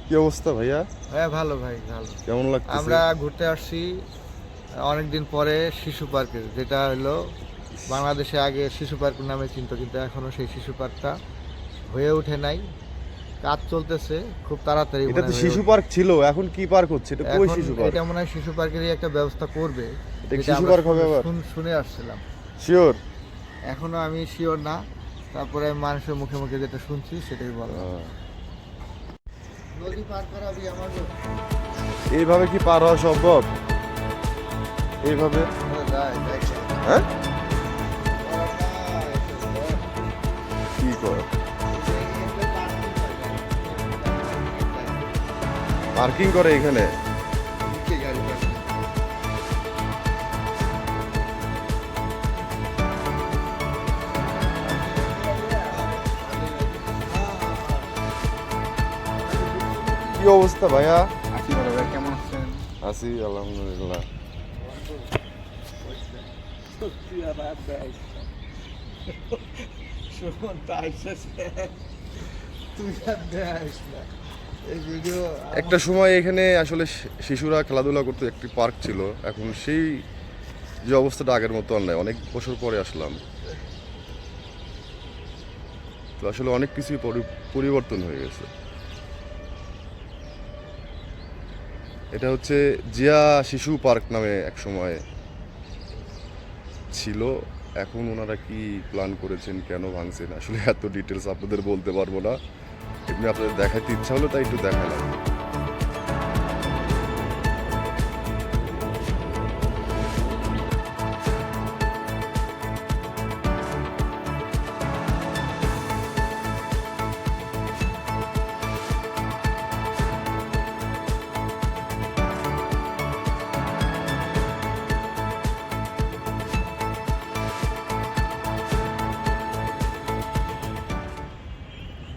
কি অবস্থা ভাইয়া? হ্যাঁ ভালো ভাই, ভালো। কেমন লাগতেছে? আমরা ঘুরতে আসছি অনেকদিন পরে শিশু পার্কে, যেটা হলো বাংলাদেশে আগে শিশু পার্ক নামে চিনতো, কিন্তু এখনো সেই শিশু পার্কটা হয়ে ওঠে নাই। কাজ চলতেছে, খুব তাড়াতাড়ি এটা মনে তো হয় হয়ে শিশু উঠবে। পার্ক ছিল, এখন কি পার্ক হচ্ছে? এটা কই এখন শিশু পার্ক? এটা মনে হয় শিশু পার্কেরই একটা ব্যবস্থা করবে, এটা কি যেটা শিশু আমরা পার্ক হবে আবার? শুনে আসছিলাম। শিওর? এখনো আমি শিওর না, তারপরে মানুষের মুখে মুখে যেটা শুনছি সেটাই বললাম। নদী পার করাবি আমাকে? এইভাবে কি পার হওয়া সম্ভব? এইভাবে? হ্যাঁ? কি কর? পার্কিং করে এখানে? কি অবস্থা ভাইয়া? আছি বড় ভাই, কেমন আছেন? আছি আলহামদুলিল্লাহ। একটা সময় এখানে আসলে শিশুরা খেলাধুলা করতে একটি পার্ক ছিল, এখন সেই যে অবস্থাটা আগের মতো আর নাই। অনেক বছর পরে আসলাম, তো আসলে অনেক কিছুই পরিবর্তন হয়ে গেছে। এটা হচ্ছে জিয়া শিশু পার্ক নামে এক সময় ছিল। এখন ওনারা কি প্ল্যান করেছেন, কেন ভাঙছেন, আসলে এত ডিটেলস আপনাদের বলতে পারবো না। এমনি আপনাদের দেখাতে ইচ্ছা হলো তাই একটু দেখালাম।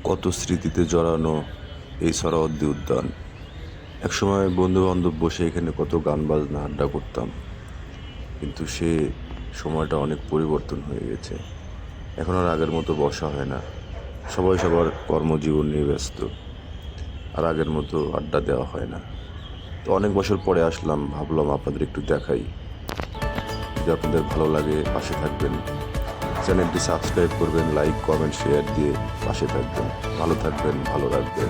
কত স্মৃতিতে জড়ানো এই সোহরাওয়ার্দী উদ্যান। একসময় বন্ধু বান্ধব বসে এখানে কত গান বাজনা আড্ডা করতাম, কিন্তু সে সময়টা অনেক পরিবর্তন হয়ে গেছে। এখন আর আগের মতো বসা হয় না, সবাই সবার কর্মজীবন নিয়ে ব্যস্ত, আর আগের মতো আড্ডা দেওয়া হয় না। তো অনেক বছর পরে আসলাম, ভাবলাম আপনাদের একটু দেখাই। যদি আপনাদের ভালো লাগে পাশে থাকবেন, চ্যানেলটি সাবস্ক্রাইব করবেন, লাইক কমেন্ট শেয়ার দিয়ে পাশে থাকবেন। ভালো থাকবেন, ভালো রাখবেন।